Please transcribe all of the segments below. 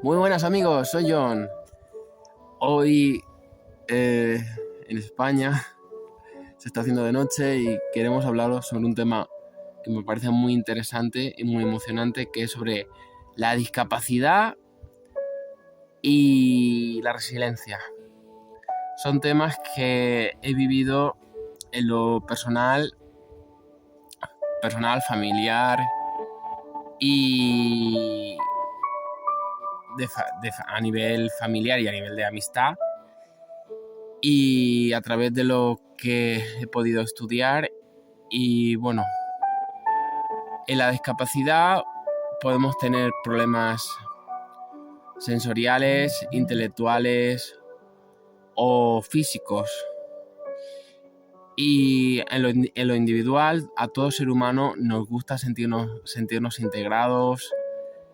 Muy buenas amigos, soy John. Hoy en España se está haciendo de noche y queremos hablaros sobre un tema que me parece muy interesante y muy emocionante, que es sobre la discapacidad y la resiliencia. Son temas que he vivido en lo personal, familiar y a nivel familiar y a nivel de amistad, y a través de lo que he podido estudiar. Y bueno, en la discapacidad podemos tener problemas sensoriales, intelectuales o físicos. Y en lo individual, a todo ser humano nos gusta sentirnos integrados,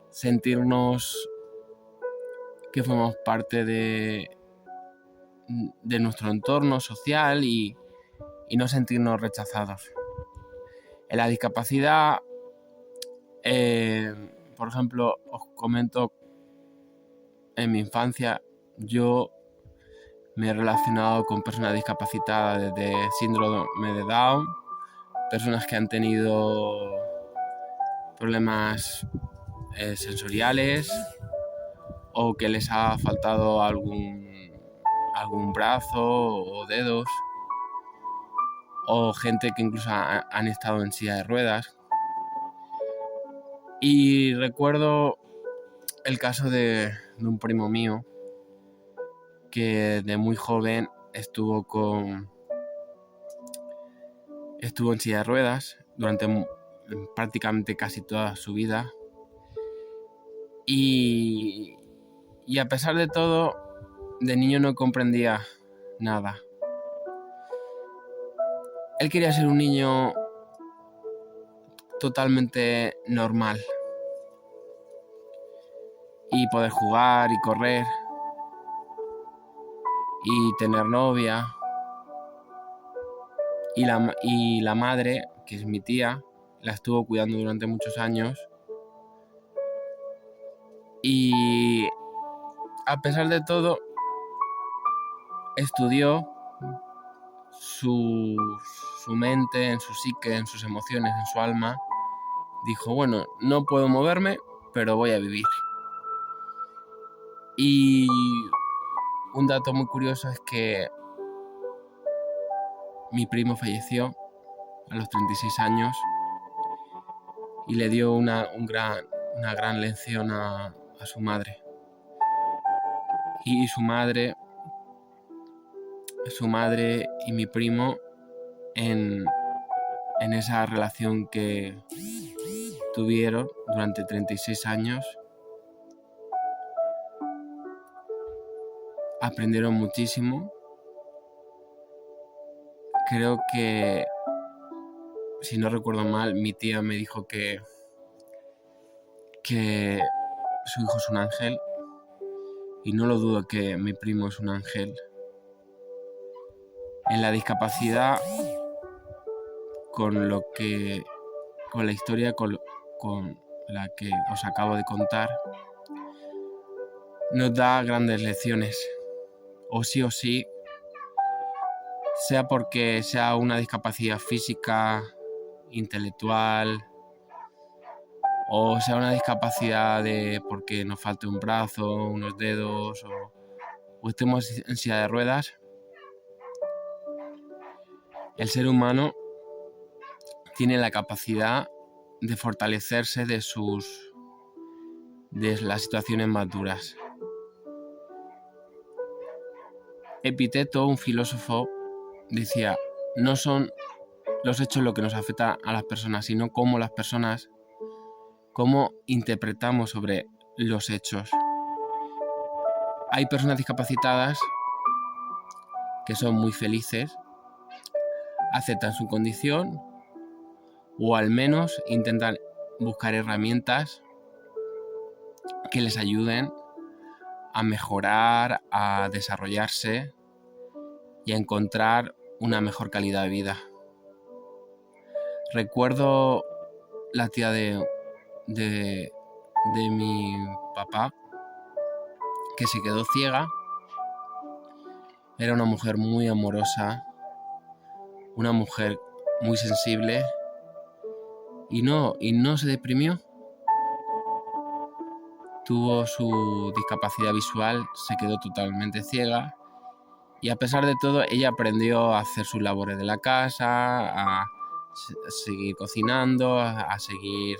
sentirnos que formamos parte de nuestro entorno social y no sentirnos rechazados. En la discapacidad, por ejemplo, os comento, en mi infancia yo me he relacionado con personas discapacitadas desde síndrome de Down, personas que han tenido problemas sensoriales o que les ha faltado algún brazo o dedos, o gente que incluso han estado en silla de ruedas. Y recuerdo el caso de un primo mío que de muy joven estuvo en silla de ruedas durante prácticamente casi toda su vida, y a pesar de todo, de niño no comprendía nada. Él quería ser un niño totalmente normal y poder jugar y correr y tener novia. Y la madre, que es mi tía, la estuvo cuidando durante muchos años. Y a pesar de todo, estudió su mente, en su psique, en sus emociones, en su alma. Dijo, bueno, no puedo moverme, pero voy a vivir. Y un dato muy curioso es que mi primo falleció a los 36 años y le dio una gran lección a su madre. Y su madre y mi primo, en esa relación que tuvieron durante 36 años, aprendieron muchísimo. Creo que, si no recuerdo mal, mi tía me dijo que su hijo es un ángel, y no lo dudo, que mi primo es un ángel. En la discapacidad, con la historia con la que os acabo de contar, nos da grandes lecciones. O sí, sea porque sea una discapacidad física, intelectual, o sea una discapacidad porque nos falte un brazo, unos dedos, o estemos en silla de ruedas, el ser humano tiene la capacidad de fortalecerse de las situaciones más duras. Epicteto, un filósofo, decía, no son los hechos lo que nos afecta a las personas, sino cómo interpretamos sobre los hechos. Hay personas discapacitadas que son muy felices, aceptan su condición, o al menos intentan buscar herramientas que les ayuden a mejorar, a desarrollarse y a encontrar una mejor calidad de vida. Recuerdo la tía de mi papá, que se quedó ciega. Era una mujer muy amorosa, una mujer muy sensible y no se deprimió. Tuvo su discapacidad visual, se quedó totalmente ciega y a pesar de todo ella aprendió a hacer sus labores de la casa, a seguir cocinando, a seguir...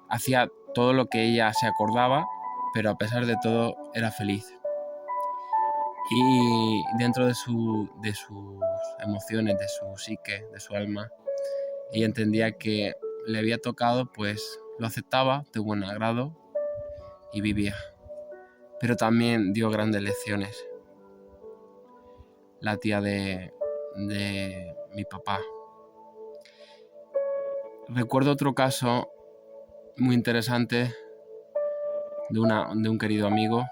Hacía todo lo que ella se acordaba, pero a pesar de todo era feliz. Y dentro de sus emociones, de su psique, de su alma, ella entendía que le había tocado, pues lo aceptaba de buen agrado y vivía. Pero también dio grandes lecciones. La tía de mi papá. Recuerdo otro caso muy interesante de un querido amigo,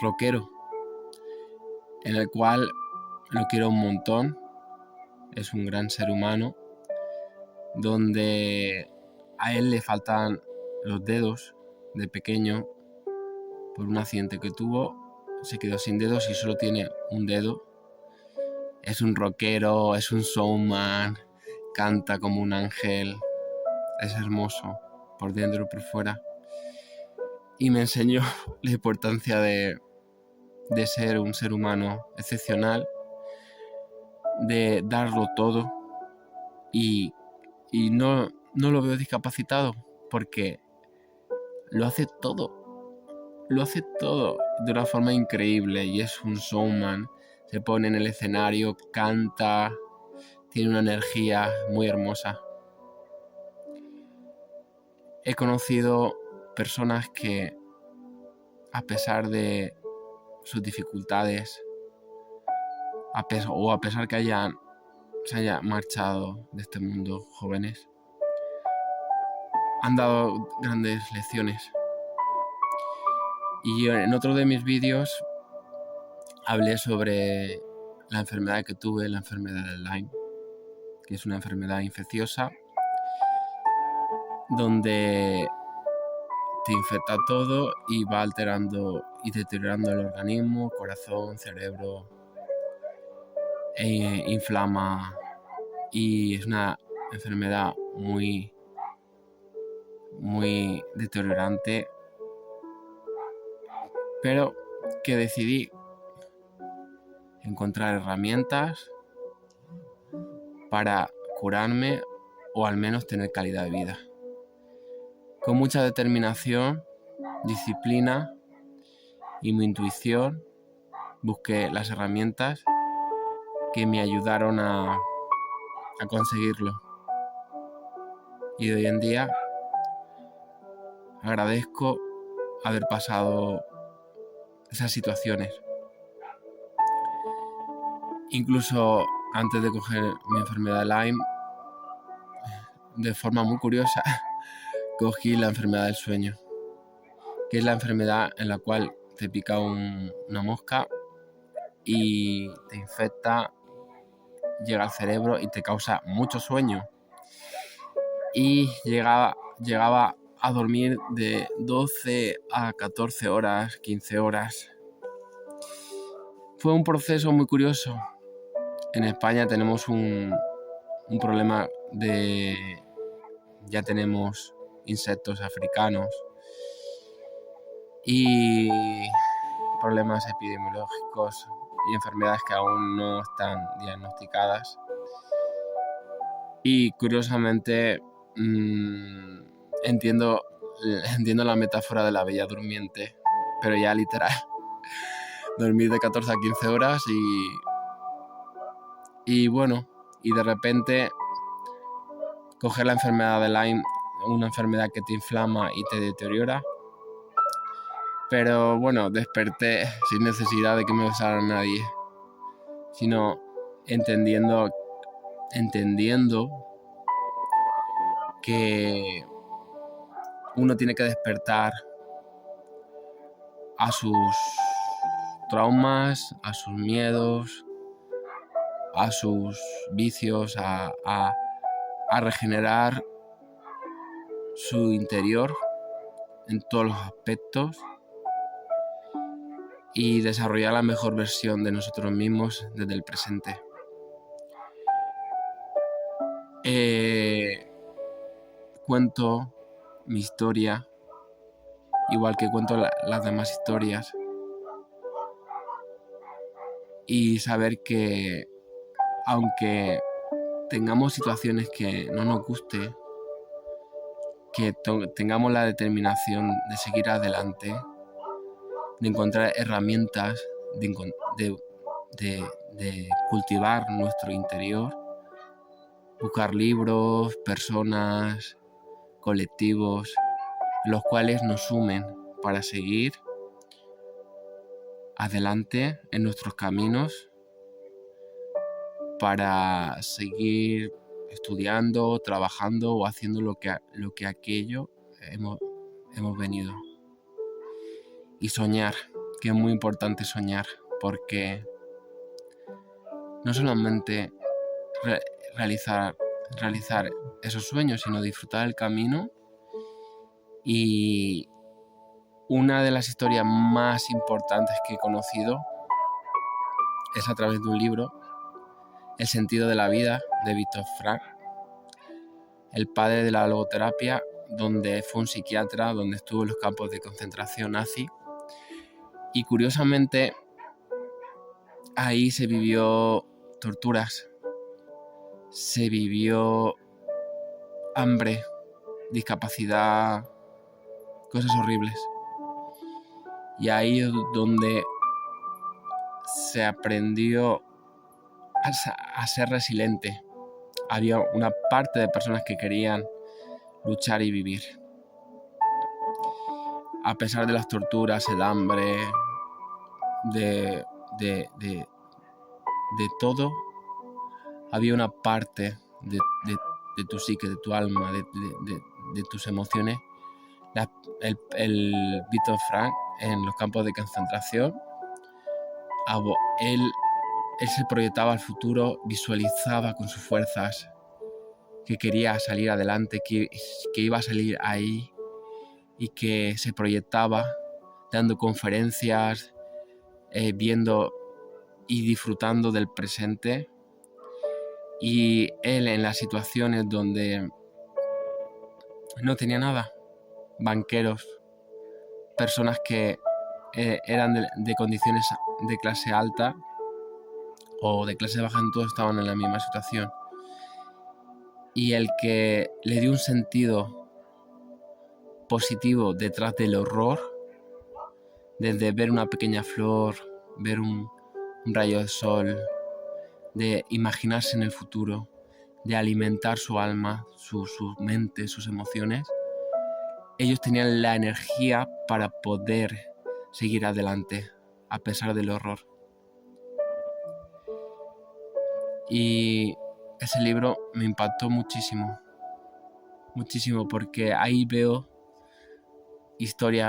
rockero, en el cual lo quiero un montón. Es un gran ser humano, donde a él le faltan los dedos de pequeño por un accidente que tuvo. Se quedó sin dedos y solo tiene un dedo. Es un rockero, es un showman, canta como un ángel, es hermoso por dentro y por fuera. Y me enseñó la importancia de ser un ser humano excepcional, de darlo todo y no lo veo discapacitado porque lo hace todo de una forma increíble y es un showman. Se pone en el escenario, canta, tiene una energía muy hermosa. He conocido personas que, a pesar de sus dificultades, a pesar que se haya marchado de este mundo jóvenes, han dado grandes lecciones. Y en otro de mis vídeos hablé sobre la enfermedad que tuve, la enfermedad de Lyme, que es una enfermedad infecciosa donde te infecta todo y va alterando y deteriorando el organismo, corazón, cerebro, inflama y es una enfermedad muy deteriorante, pero que decidí encontrar herramientas para curarme o al menos tener calidad de vida. Con mucha determinación, disciplina y mi intuición busqué las herramientas que me ayudaron a conseguirlo. Y de hoy en día agradezco haber pasado esas situaciones. Incluso antes de coger mi enfermedad de Lyme, de forma muy curiosa, cogí la enfermedad del sueño, que es la enfermedad en la cual te pica una mosca y te infecta, llega al cerebro y te causa mucho sueño. Y llegaba a dormir de 12 a 14 horas, 15 horas. Fue un proceso muy curioso. En España tenemos un problema ya tenemos insectos africanos y problemas epidemiológicos y enfermedades que aún no están diagnosticadas. Y curiosamente entiendo la metáfora de la bella durmiente, pero ya literal. Dormir de 14 a 15 horas y bueno, y de repente coger la enfermedad de Lyme, una enfermedad que te inflama y te deteriora. Pero bueno, desperté sin necesidad de que me besara nadie, sino entendiendo que uno tiene que despertar a sus traumas, a sus miedos, a sus vicios, a regenerar su interior en todos los aspectos y desarrollar la mejor versión de nosotros mismos desde el presente. Cuento mi historia, igual que cuento las demás historias, y saber que aunque tengamos situaciones que no nos guste, que tengamos la determinación de seguir adelante, de encontrar herramientas, de cultivar nuestro interior, buscar libros, personas, colectivos, los cuales nos sumen para seguir adelante en nuestros caminos, para seguir estudiando, trabajando o haciendo lo que aquello hemos venido. Y soñar, que es muy importante soñar, porque no solamente realizar esos sueños, sino disfrutar el camino. Y una de las historias más importantes que he conocido es a través de un libro, El sentido de la vida, de Viktor Frankl, el padre de la logoterapia, donde fue un psiquiatra, donde estuvo en los campos de concentración nazi. Y curiosamente, ahí se vivió torturas, se vivió hambre, discapacidad, cosas horribles. Y ahí es donde se aprendió a ser resiliente. Había una parte de personas que querían luchar y vivir. A pesar de las torturas, el hambre, de todo, había una parte de tu psique, de tu alma, de tus emociones. El Viktor Frankl, en los campos de concentración, él se proyectaba al futuro, visualizaba con sus fuerzas que quería salir adelante, que iba a salir ahí, y que se proyectaba dando conferencias, viendo y disfrutando del presente. Y él, en las situaciones donde no tenía nada, banqueros, personas que eran de condiciones de clase alta o de clase baja, todos estaban en la misma situación. Y el que le dio un sentido positivo detrás del horror, desde ver una pequeña flor, ver un rayo de sol, de imaginarse en el futuro, de alimentar su alma, su mente, sus emociones, ellos tenían la energía para poder seguir adelante a pesar del horror. Y ese libro me impactó muchísimo, porque ahí veo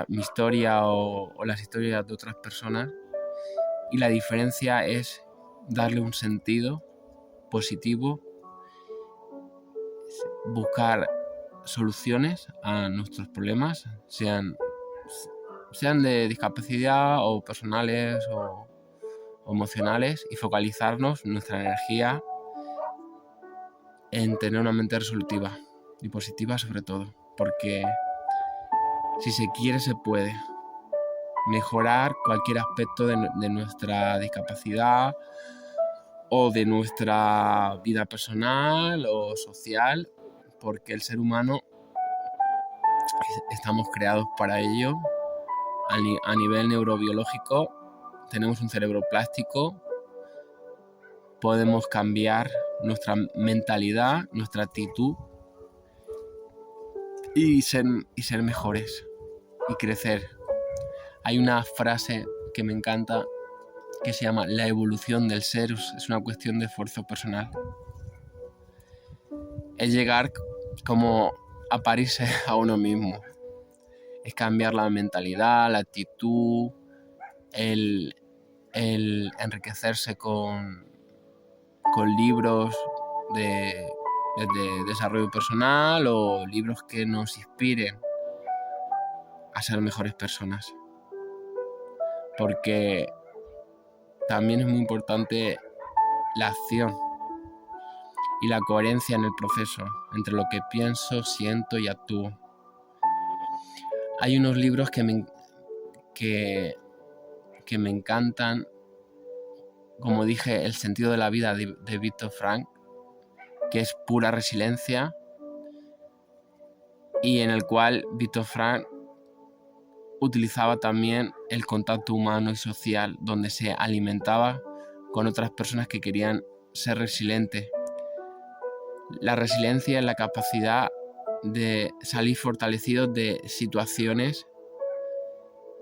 mi historia o las historias de otras personas, y la diferencia es darle un sentido positivo, buscar soluciones a nuestros problemas, sean de discapacidad o personales o emocionales, y focalizarnos nuestra energía en tener una mente resolutiva y positiva sobre todo, porque si se quiere se puede mejorar cualquier aspecto de nuestra discapacidad o de nuestra vida personal o social, porque el ser humano estamos creados para ello. A nivel neurobiológico tenemos un cerebro plástico, podemos cambiar nuestra mentalidad, nuestra actitud y ser mejores y crecer. Hay una frase que me encanta que se llama: la evolución del ser es una cuestión de esfuerzo personal. Es llegar como a parirse a uno mismo. Es cambiar la mentalidad, la actitud, el enriquecerse con libros de desarrollo personal o libros que nos inspiren a ser mejores personas. porque también es muy importante la acción y la coherencia en el proceso entre lo que pienso, siento y actúo. Hay unos libros que me encantan, como dije, El sentido de la vida de Viktor Frankl, que es pura resiliencia, y en el cual Viktor Frankl utilizaba también el contacto humano y social, donde se alimentaba con otras personas que querían ser resilientes. La resiliencia es la capacidad de salir fortalecidos de situaciones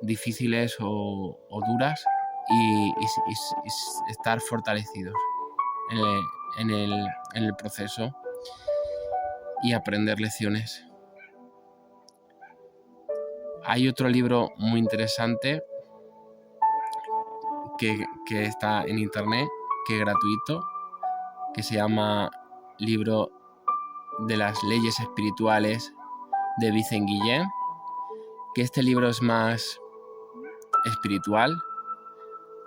difíciles o duras y estar fortalecidos en el proceso y aprender lecciones. Hay otro libro muy interesante que está en internet, que es gratuito, que se llama Libro de las leyes espirituales de Vicent Guillén, que este libro es más espiritual,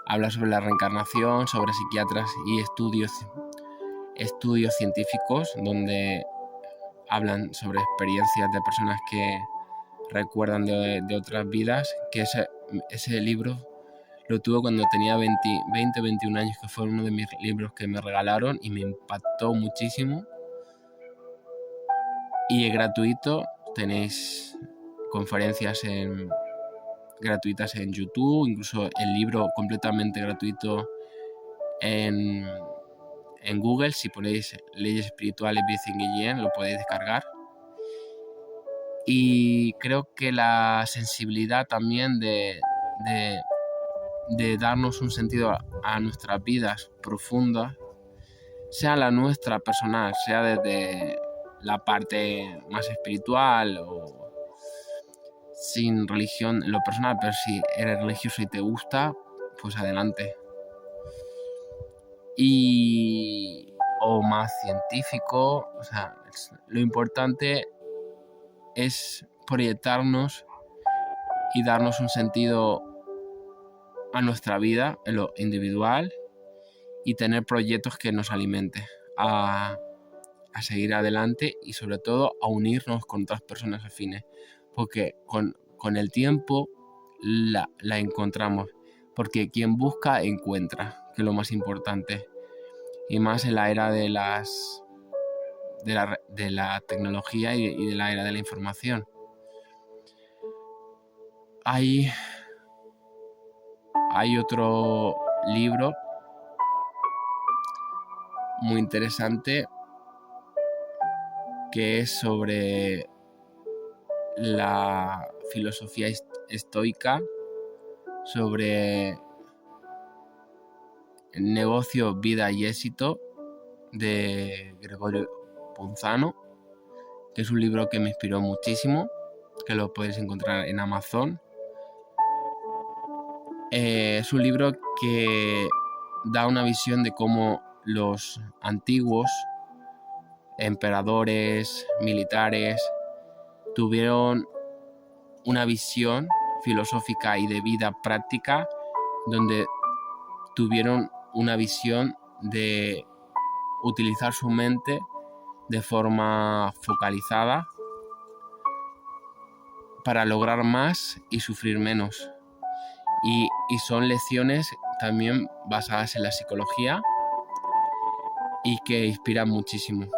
habla sobre la reencarnación, sobre psiquiatras y estudios científicos donde hablan sobre experiencias de personas que recuerdan de otras vidas, que ese libro lo tuve cuando tenía 20 o 21 años, que fue uno de mis libros que me regalaron y me impactó muchísimo. Y es gratuito, tenéis conferencias gratuitas en YouTube, incluso el libro completamente gratuito en Google. Si ponéis Leyes Espirituales Vicent Guillén, lo podéis descargar. Y creo que la sensibilidad también de darnos un sentido a nuestras vidas profundas, sea la nuestra personal, sea desde la parte más espiritual o sin religión en lo personal, pero si eres religioso y te gusta, pues adelante. O más científico, o sea, lo importante es proyectarnos y darnos un sentido a nuestra vida en lo individual y tener proyectos que nos alimenten a seguir adelante y sobre todo a unirnos con otras personas afines, porque con el tiempo la encontramos, porque quien busca encuentra, que es lo más importante, y más en la era de la tecnología y de la era de la información. Hay otro libro muy interesante que es sobre la filosofía estoica, sobre negocio, vida y éxito, de Gregorio Ponzano, que es un libro que me inspiró muchísimo, que lo podéis encontrar en Amazon. Es un libro que da una visión de cómo los antiguos emperadores, militares, tuvieron una visión filosófica y de vida práctica, donde tuvieron una visión de utilizar su mente de forma focalizada para lograr más y sufrir menos. Y son lecciones también basadas en la psicología y que inspiran muchísimo.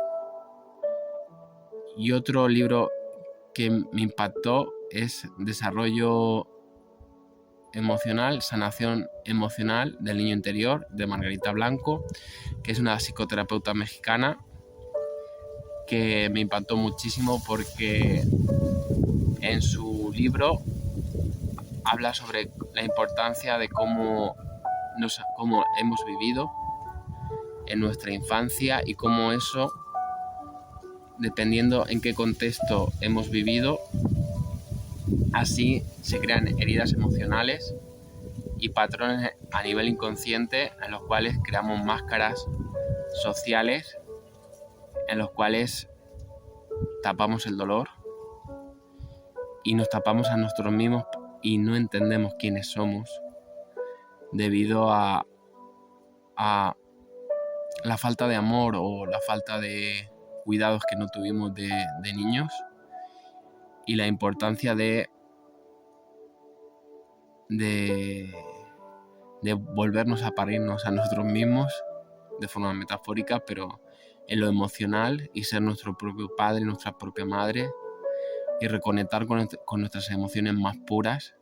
Y otro libro que me impactó es Desarrollo Emocional, Sanación Emocional del Niño Interior, de Margarita Blanco, que es una psicoterapeuta mexicana, que me impactó muchísimo porque en su libro habla sobre la importancia de cómo hemos vivido en nuestra infancia y cómo eso, dependiendo en qué contexto hemos vivido, así se crean heridas emocionales y patrones a nivel inconsciente en los cuales creamos máscaras sociales, en los cuales tapamos el dolor y nos tapamos a nosotros mismos y no entendemos quiénes somos. debido a la falta de amor o la falta de cuidados que no tuvimos de niños, y la importancia de volvernos a parirnos a nosotros mismos de forma metafórica, pero en lo emocional, y ser nuestro propio padre, nuestra propia madre, y reconectar con nuestras emociones más puras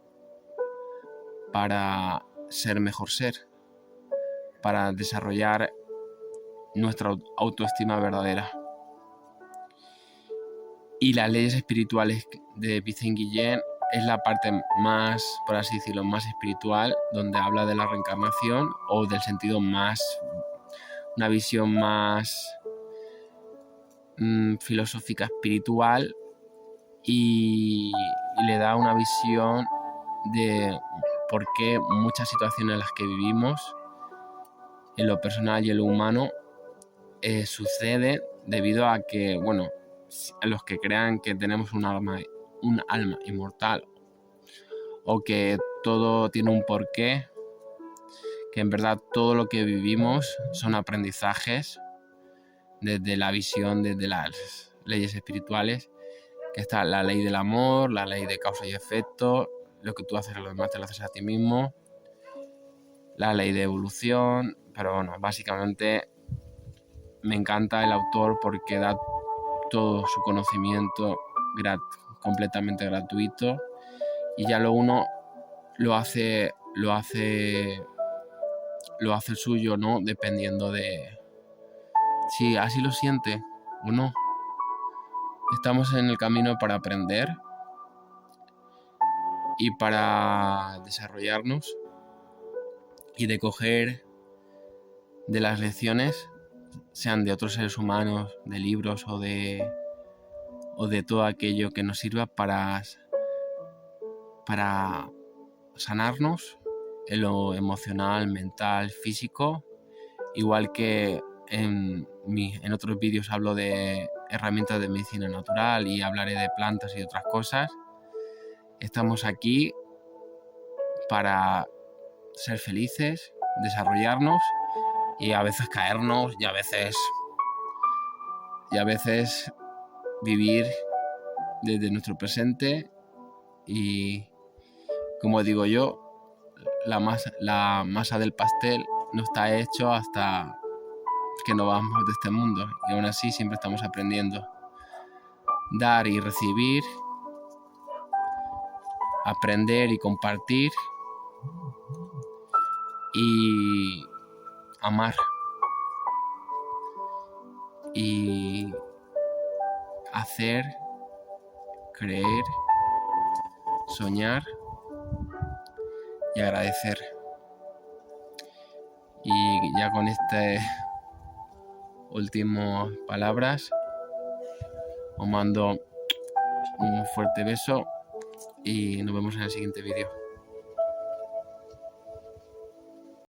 para ser mejor ser, para desarrollar nuestra autoestima verdadera. Y las leyes espirituales de Vicente Guillén es la parte más, por así decirlo, más espiritual, donde habla de la reencarnación, o del sentido más, una visión más filosófica espiritual, y le da una visión de por qué muchas situaciones en las que vivimos, en lo personal y en lo humano, sucede debido a que, bueno, a los que crean que tenemos un alma inmortal, o que todo tiene un porqué, que en verdad todo lo que vivimos son aprendizajes desde la visión, desde las leyes espirituales, que está la ley del amor, la ley de causa y efecto, lo que tú haces a los demás te lo haces a ti mismo, la ley de evolución. Pero bueno, básicamente me encanta el autor porque da todo su conocimiento completamente gratuito, y ya uno lo hace suyo, ¿no? Dependiendo de si así lo siente o no. Estamos en el camino para aprender y para desarrollarnos, y de coger de las lecciones, sean de otros seres humanos, de libros o de todo aquello que nos sirva para sanarnos en lo emocional, mental, físico. Igual que en otros vídeos hablo de herramientas de medicina natural y hablaré de plantas y otras cosas. Estamos aquí para ser felices, desarrollarnos, y a veces caernos, y a veces vivir desde nuestro presente. Y como digo yo, la masa del pastel no está hecho hasta que nos vamos de este mundo, y aún así siempre estamos aprendiendo. Dar y recibir, aprender y compartir, y amar, y hacer, creer, soñar y agradecer. Y ya con estas últimas palabras os mando un fuerte beso, y nos vemos en el siguiente vídeo.